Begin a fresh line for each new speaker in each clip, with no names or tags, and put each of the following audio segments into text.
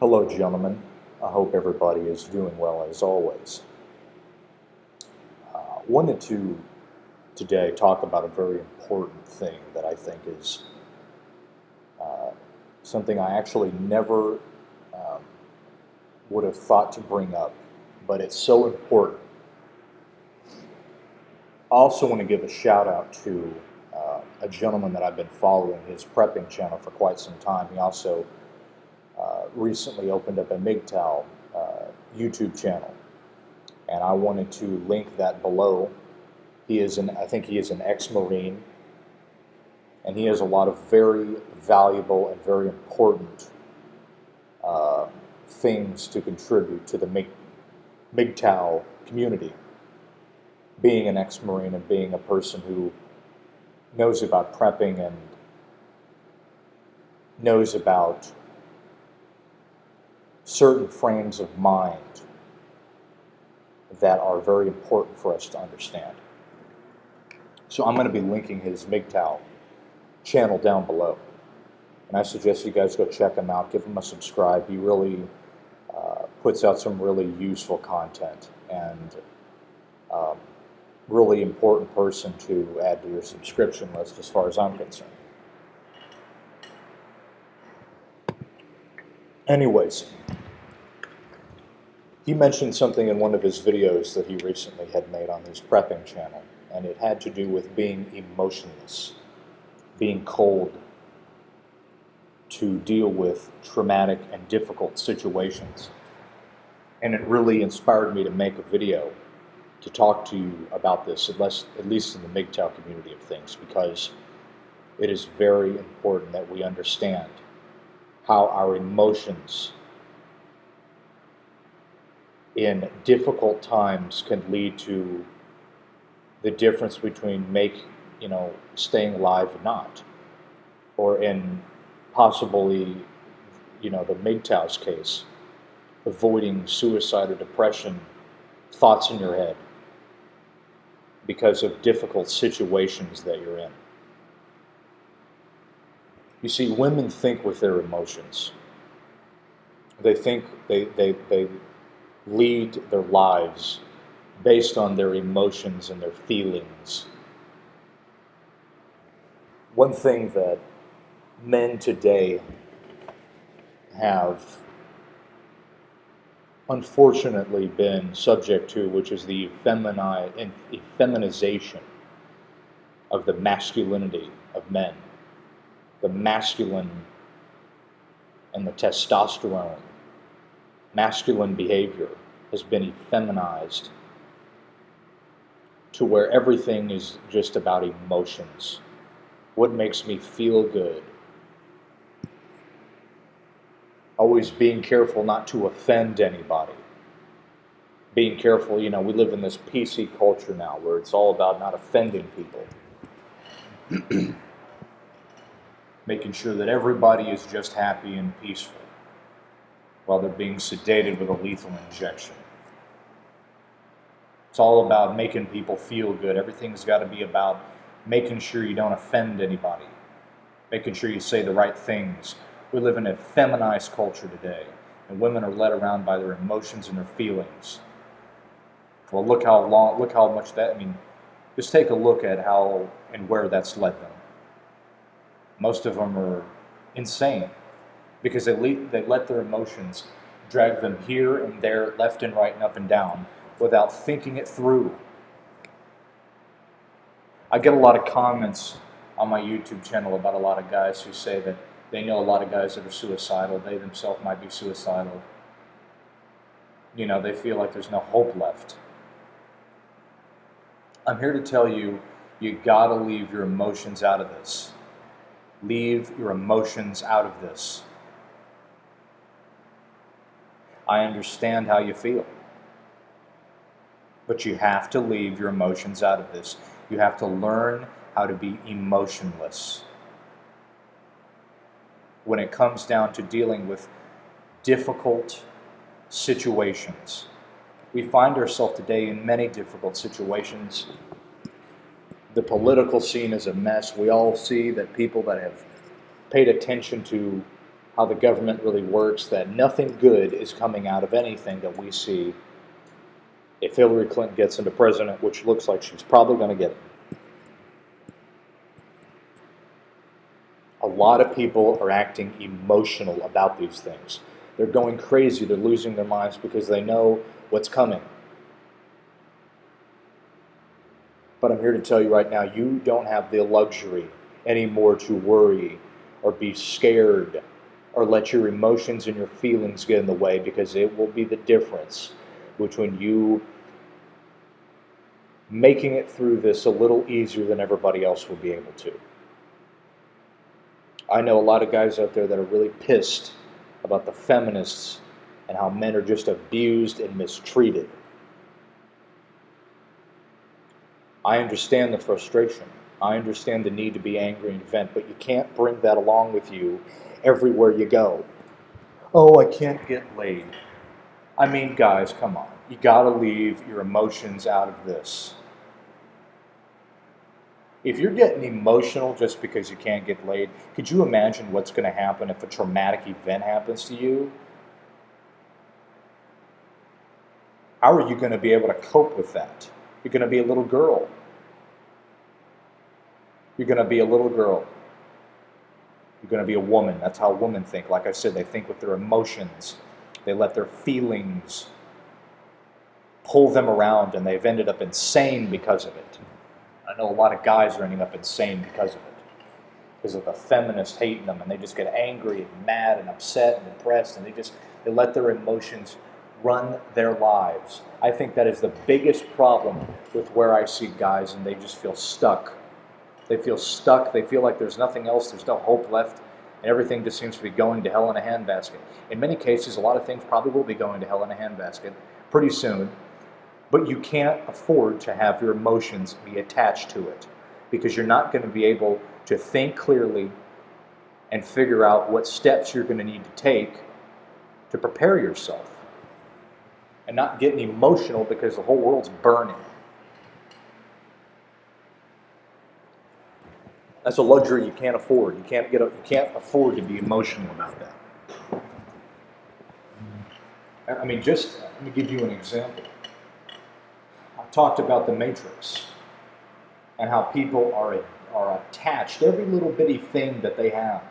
Hello, gentlemen. I hope everybody is doing well as always. Wanted to today talk about a very important thing that I think is uh, something I actually never um, would have thought to bring up, but it's so important. I also want to give a shout out to a gentleman that I've been following his prepping channel for quite some time. He also recently opened up a Mgtow YouTube channel, and I wanted to link that below. I think he is an ex-Marine, and he has a lot of very valuable and very important uh, things to contribute to the Mgtow community. Being an ex-Marine and being a person who knows about prepping and knows about certain frames of mind that are very important for us to understand. So I'm going to be linking his Mgtow channel down below. And I suggest you guys go check him out, give him a subscribe. He really puts out some really useful content and um, really important person to add to your subscription list as far as I'm concerned. Anyways, he mentioned something in one of his videos that he recently had made on his prepping channel, and it had to do with being emotionless, being cold to deal with traumatic and difficult situations. And it really inspired me to make a video to talk to you about this, at least in the Mgtow community of things, because it is very important that we understand how our emotions in difficult times can lead to the difference between staying alive and not, or in possibly, the Mgtow's case, avoiding suicide or depression thoughts in your head because of difficult situations that you're in. You see, women think with their emotions. They think they lead their lives based on their emotions and their feelings. One thing that men today have unfortunately been subject to, which is the effeminization of the masculinity of men. The masculine and the testosterone, masculine behavior has been effeminized to where everything is just about emotions. What makes me feel good? Always being careful not to offend anybody. Being careful, we live in this PC culture now where it's all about not offending people. Making sure that everybody is just happy and peaceful while they're being sedated with a lethal injection. It's all about making people feel good. Everything's got to be about making sure you don't offend anybody, making sure you say the right things. We live in a feminized culture today, and women are led around by their emotions and their feelings. Well, look how much just take a look at how and where that's led them. Most of them are insane because they let their emotions drag them here and there, left and right and up and down, without thinking it through. I get a lot of comments on my YouTube channel about a lot of guys who say that they know a lot of guys that are suicidal. They themselves might be suicidal. They feel like there's no hope left. I'm here to tell you, you gotta leave your emotions out of this. Leave your emotions out of this. I understand how you feel, but you have to leave your emotions out of this. You have to learn how to be emotionless when it comes down to dealing with difficult situations. We find ourselves today in many difficult situations. The political scene is a mess. We all see that people that have paid attention to how the government really works, that nothing good is coming out of anything that we see if Hillary Clinton gets into president, which looks like she's probably going to get it. A lot of people are acting emotional about these things. They're going crazy. They're losing their minds because they know what's coming. But I'm here to tell you right now, you don't have the luxury anymore to worry or be scared or let your emotions and your feelings get in the way, because it will be the difference between you making it through this a little easier than everybody else will be able to. I know a lot of guys out there that are really pissed about the feminists and how men are just abused and mistreated. I understand the frustration. I understand the need to be angry and vent, but you can't bring that along with you everywhere you go. Oh, I can't get laid. I mean, guys, come on. You gotta leave your emotions out of this. If you're getting emotional just because you can't get laid, could you imagine what's going to happen if a traumatic event happens to you? How are you going to be able to cope with that? You're going to be a little girl. You're going to be a little girl. You're going to be a woman. That's how women think. Like I said, they think with their emotions. They let their feelings pull them around, and they've ended up insane because of it. I know a lot of guys are ending up insane because of it. Because of the feminists hating them, and they just get angry and mad and upset and depressed, and they let their emotions run their lives. I think that is the biggest problem with where I see guys, and they just feel stuck. They feel stuck. They feel like there's nothing else. There's no hope left, and everything just seems to be going to hell in a handbasket. In many cases, a lot of things probably will be going to hell in a handbasket pretty soon. But you can't afford to have your emotions be attached to it, because you're not going to be able to think clearly and figure out what steps you're going to need to take to prepare yourself, and not getting emotional because the whole world's burning. That's a luxury you can't afford. You can't afford to be emotional about that. I mean, just let me give you an example. Talked about the Matrix and how people are attached, every little bitty thing that they have.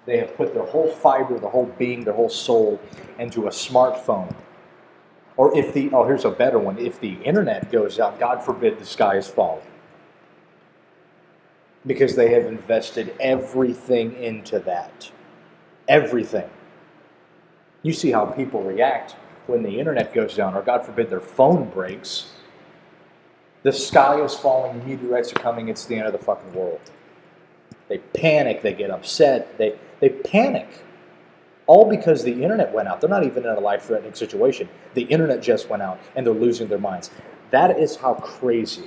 They have put their whole fiber, their whole being, their whole soul into a smartphone. Or here's a better one, if the internet goes out, God forbid the sky is falling. Because they have invested everything into that. Everything. You see how people react when the internet goes down, or God forbid their phone breaks. The sky is falling, meteorites are coming, it's the end of the fucking world. They panic, they get upset, they panic. All because the internet went out. They're not even in a life-threatening situation. The internet just went out, and they're losing their minds. That is how crazy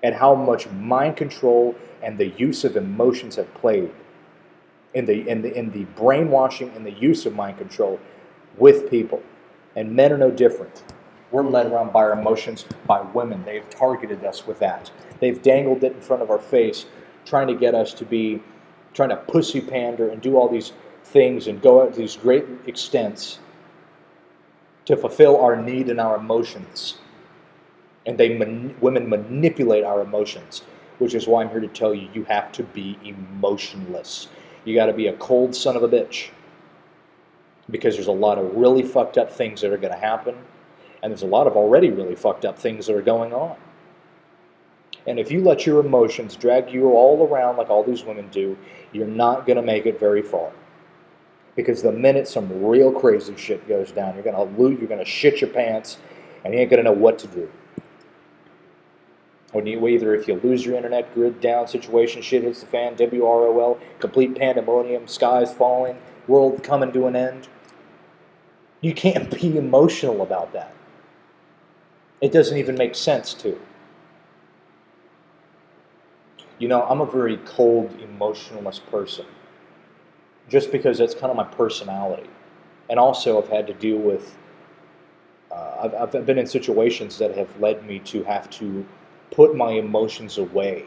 and how much mind control and the use of emotions have played in the brainwashing and the use of mind control with people. And men are no different. We're led around by our emotions, by women. They've targeted us with that. They've dangled it in front of our face, trying to get us trying to pussy pander and do all these things and go out to these great extents to fulfill our need and our emotions. And women manipulate our emotions, which is why I'm here to tell you, you have to be emotionless. You got to be a cold son of a bitch. Because there's a lot of really fucked up things that are going to happen. And there's a lot of already really fucked up things that are going on. And if you let your emotions drag you all around like all these women do, you're not going to make it very far. Because the minute some real crazy shit goes down, you're going to shit your pants, and you ain't going to know what to do. Either if you lose your internet grid down, situation, shit hits the fan, WROL, complete pandemonium, skies falling, world coming to an end. You can't be emotional about that. It doesn't even make sense to. You know, I'm a very cold, emotionless person. Just because that's kind of my personality. And also I've had to deal with, I've been in situations that have led me to have to put my emotions away.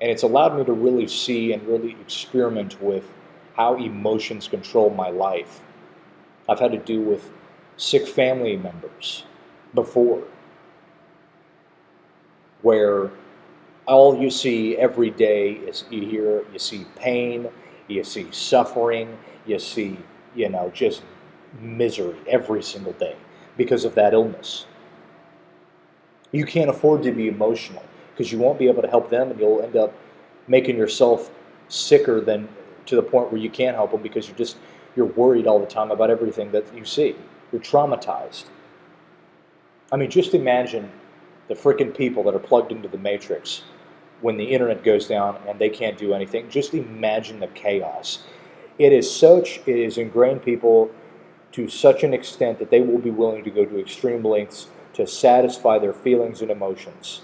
And it's allowed me to really see and really experiment with how emotions control my life. I've had to deal with sick family members before, where all you see every day is you see pain, you see suffering, you see, just misery every single day because of that illness. You can't afford to be emotional because you won't be able to help them, and you'll end up making yourself sicker than to the point where you can't help them because you're worried all the time about everything that you see. You're traumatized. I mean, just imagine the freaking people that are plugged into the matrix when the internet goes down and they can't do anything. Just imagine the chaos. It is ingrained people to such an extent that they will be willing to go to extreme lengths to satisfy their feelings and emotions,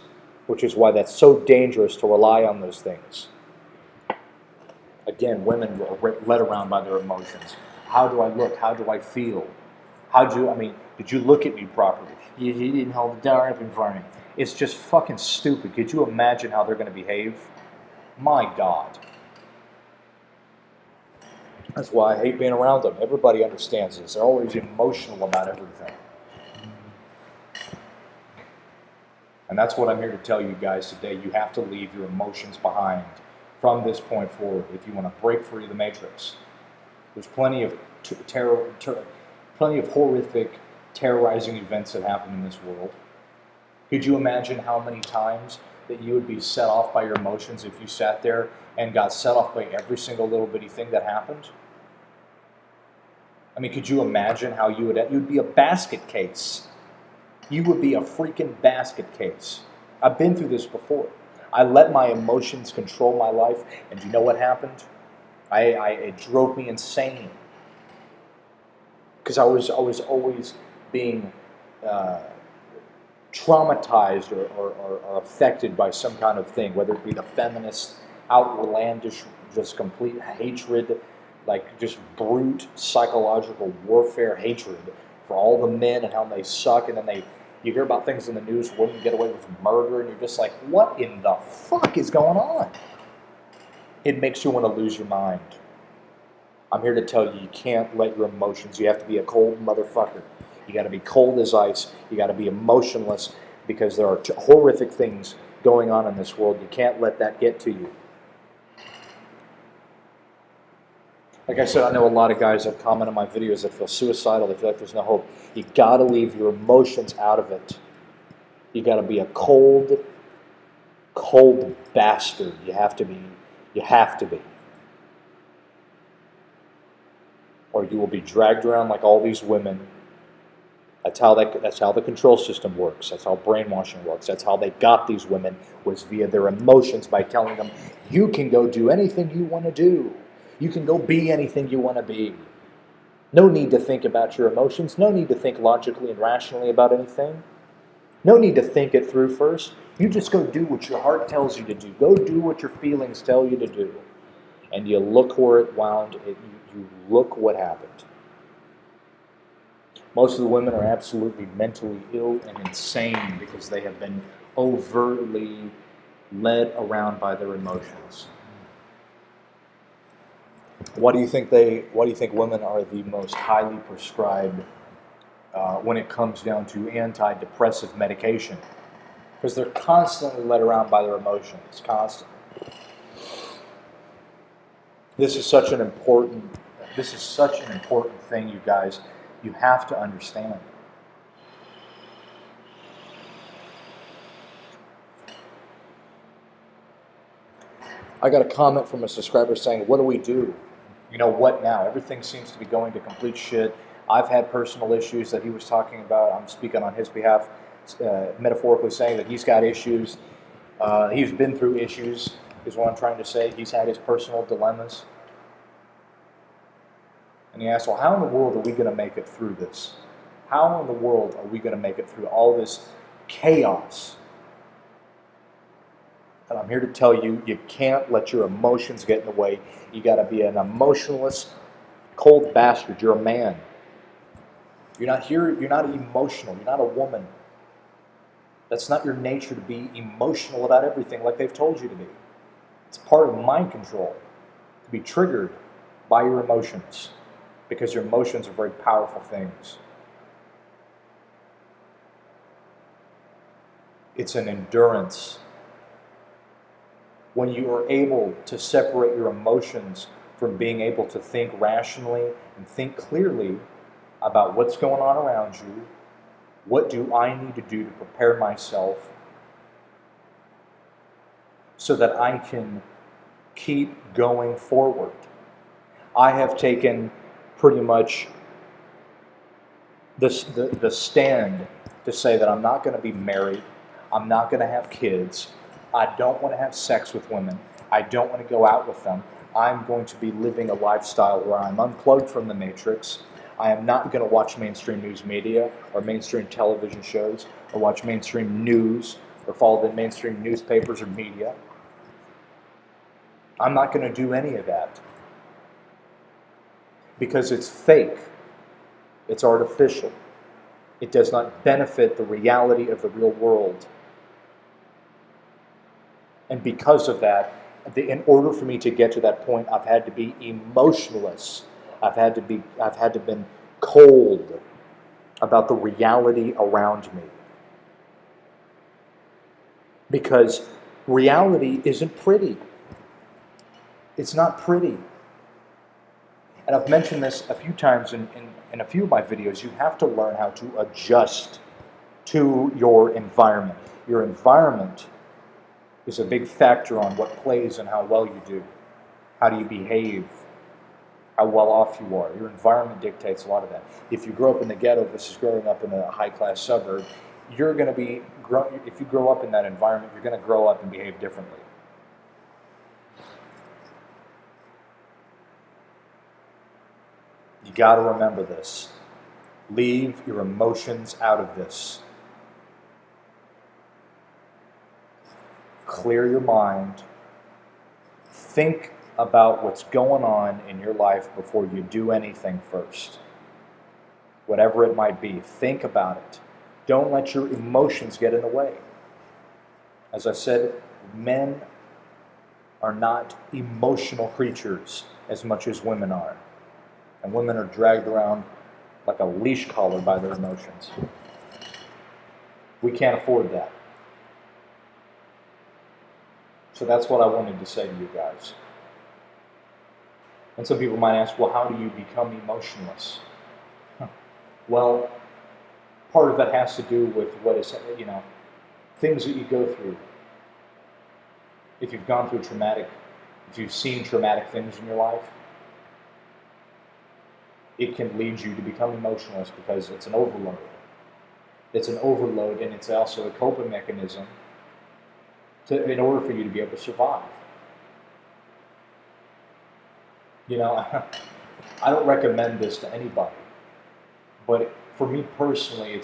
which is why that's so dangerous to rely on those things. Again, women are led around by their emotions. How do I look? How do I feel? Did you look at me properly? You didn't hold the door up in front of me. It's just fucking stupid. Could you imagine how they're going to behave? My God. That's why I hate being around them. Everybody understands this. They're always emotional about everything. And that's what I'm here to tell you guys today. You have to leave your emotions behind from this point forward if you want to break free of the matrix. There's plenty of plenty of horrific, terrorizing events that happen in this world. Could you imagine how many times that you would be set off by your emotions if you sat there and got set off by every single little bitty thing that happened? I mean, could you imagine how you'd be a basket case? You would be a freaking basket case. I've been through this before. I let my emotions control my life, and do you know what happened? It drove me insane. Because I was always being traumatized or affected by some kind of thing, whether it be the feminist, outlandish, just complete hatred, like just brute psychological warfare hatred for all the men and how they suck, and then you hear about things in the news, women get away with murder, and you're just like, what in the fuck is going on? It makes you want to lose your mind. I'm here to tell you, you can't let your emotions, you have to be a cold motherfucker. You got to be cold as ice. You got to be emotionless because there are horrific things going on in this world. You can't let that get to you. Like I said, I know a lot of guys that comment on my videos that feel suicidal. They feel like there's no hope. You got to leave your emotions out of it. You got to be a cold bastard. You have to be. You have to be. Or you will be dragged around like all these women. That's how the control system works. That's how brainwashing works. That's how they got these women, was via their emotions, by telling them, you can go do anything you want to do. You can go be anything you want to be. No need to think about your emotions. No need to think logically and rationally about anything. No need to think it through first. You just go do what your heart tells you to do. Go do what your feelings tell you to do. And you look where it wound. You look what happened. Most of the women are absolutely mentally ill and insane because they have been overtly led around by their emotions. Why do you think women are the most highly prescribed when it comes down to antidepressive medication? Because they're constantly led around by their emotions, constantly. This is such an important thing, you guys. You have to understand. I got a comment from a subscriber saying, what do we do? What now? Everything seems to be going to complete shit. I've had personal issues that he was talking about. I'm speaking on his behalf, metaphorically saying that he's got issues. He's been through issues, is what I'm trying to say. He's had his personal dilemmas. And he asked, well, how in the world are we going to make it through this? How in the world are we going to make it through all this chaos? And I'm here to tell you, you can't let your emotions get in the way. You got to be an emotionless, cold bastard. You're a man. You're not emotional. You're not a woman. That's not your nature to be emotional about everything like they've told you to be. It's part of mind control, to be triggered by your emotions, because your emotions are very powerful things. It's an endurance. When you are able to separate your emotions from being able to think rationally and think clearly about what's going on around you, what do I need to do to prepare myself so that I can keep going forward. I have taken pretty much the stand to say that I'm not going to be married, I'm not going to have kids, I don't want to have sex with women, I don't want to go out with them. I'm going to be living a lifestyle where I'm unplugged from the matrix. I am not going to watch mainstream news media or mainstream television shows or watch mainstream news or follow the mainstream newspapers or media. I'm not going to do any of that because it's fake. It's artificial. It does not benefit the reality of the real world. And because of that, in order for me to get to that point, I've had to be emotionless. I've had to been cold about the reality around me. Because reality isn't pretty. It's not pretty. And I've mentioned this a few times in a few of my videos. You have to learn how to adjust to your environment. Your environment is a big factor on what plays and how well you do. How do you behave? How well off you are. Your environment dictates a lot of that. If you grow up in the ghetto versus growing up in a high-class suburb, you're going to be, if you grow up in that environment, you're going to grow up and behave differently. You got to remember this. Leave your emotions out of this. Clear your mind. Think about what's going on in your life before you do anything first. Whatever it might be, think about it. Don't let your emotions get in the way. As I said, men are not emotional creatures as much as women are. And women are dragged around like a leash collar by their emotions. We can't afford that. So that's what I wanted to say to you guys. And some people might ask, well, how do you become emotionless? Well, part of it has to do with what is, things that you go through. If you've gone through if you've seen traumatic things in your life, it can lead you to become emotionless because it's an overload. It's an overload, and it's also a coping mechanism in order for you to be able to survive. I don't recommend this to anybody, but for me personally,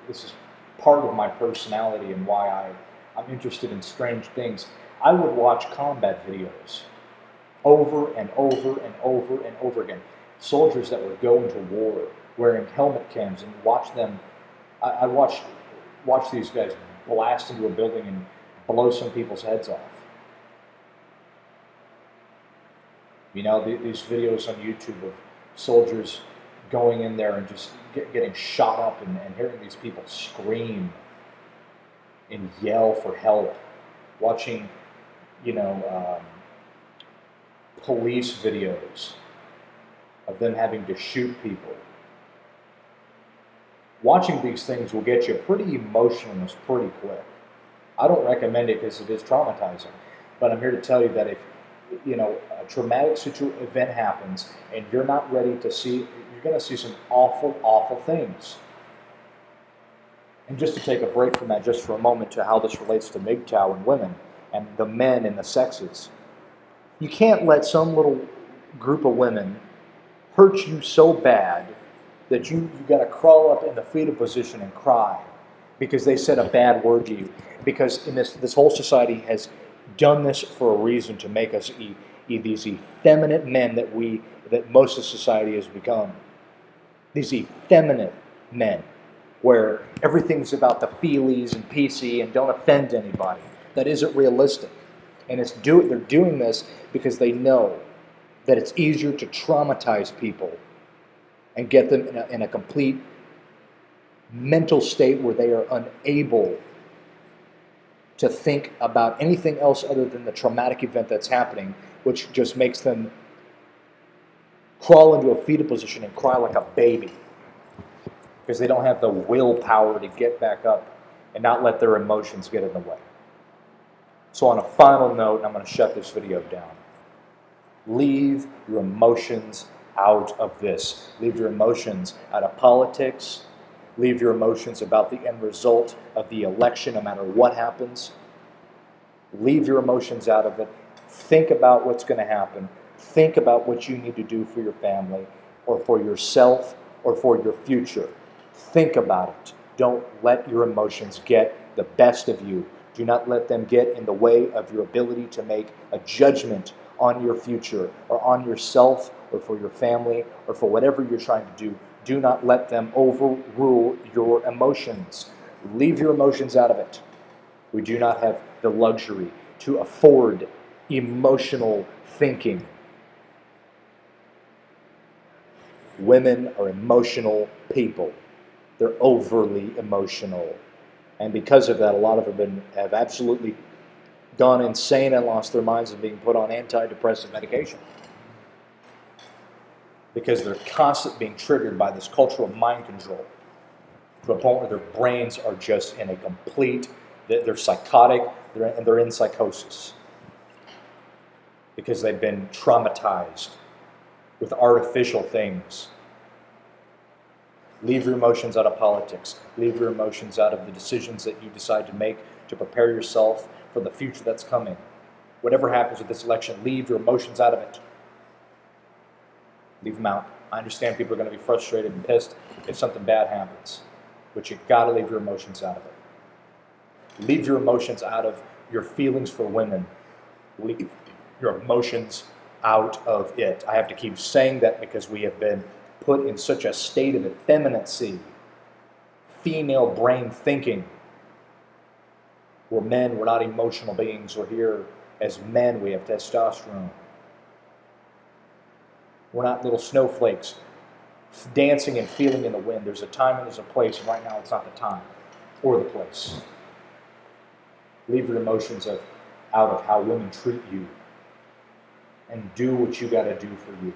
this is part of my personality and why I'm interested in strange things. I would watch combat videos over and over and over and over again. Soldiers that would go into war wearing helmet cams and watch them. I watch these guys blast into a building and blow some people's heads off. These videos on YouTube of soldiers going in there and just getting shot up and hearing these people scream and yell for help. Watching, police videos of them having to shoot people. Watching these things will get you pretty emotionless pretty quick. I don't recommend it because it is traumatizing, but I'm here to tell you that if a traumatic event happens and you're not ready to see, you're going to see some awful, awful things. And just to take a break from that just for a moment to how this relates to Mgtow and women and the men and the sexes. You can't let some little group of women hurt you so bad that you got to crawl up in the fetal position and cry because they said a bad word to you. Because in this whole society has done this for a reason, to make us these effeminate men that most of society has become. These effeminate men, where everything's about the feelies and PC and don't offend anybody. That isn't realistic. And they're doing this because they know that it's easier to traumatize people and get them in a complete mental state where they are unable to think about anything else other than the traumatic event that's happening, which just makes them crawl into a fetal position and cry like a baby because they don't have the willpower to get back up and not let their emotions get in the way. So on a final note, I'm going to shut this video down. Leave your emotions out of this. Leave your emotions out of politics. Leave your emotions about the end result of the election, no matter what happens. Leave your emotions out of it. Think about what's going to happen. Think about what you need to do for your family or for yourself or for your future. Think about it. Don't let your emotions get the best of you. Do not let them get in the way of your ability to make a judgment on your future or on yourself or for your family or for whatever you're trying to do. Do not let them overrule your emotions. Leave your emotions out of it. We do not have the luxury to afford emotional thinking. Women are emotional people. They're overly emotional. And because of that, a lot of them have absolutely gone insane and lost their minds and being put on antidepressant medication. Because they're constantly being triggered by this cultural mind control to a point where their brains are just in a complete, they're psychotic, they're in psychosis. Because they've been traumatized with artificial things. Leave your emotions out of politics. Leave your emotions out of the decisions that you decide to make to prepare yourself for the future that's coming. Whatever happens with this election, leave your emotions out of it. Leave them out. I understand people are going to be frustrated and pissed if something bad happens, but you've got to leave your emotions out of it. Leave your emotions out of your feelings for women. Leave your emotions out of it. I have to keep saying that because we have been put in such a state of effeminacy, female brain thinking. We're men, we're not emotional beings. We're here as men, we have testosterone. We're not little snowflakes dancing and feeling in the wind. There's a time and there's a place, and right now it's not the time or the place. Leave your emotions out of how women treat you and do what you got to do for you.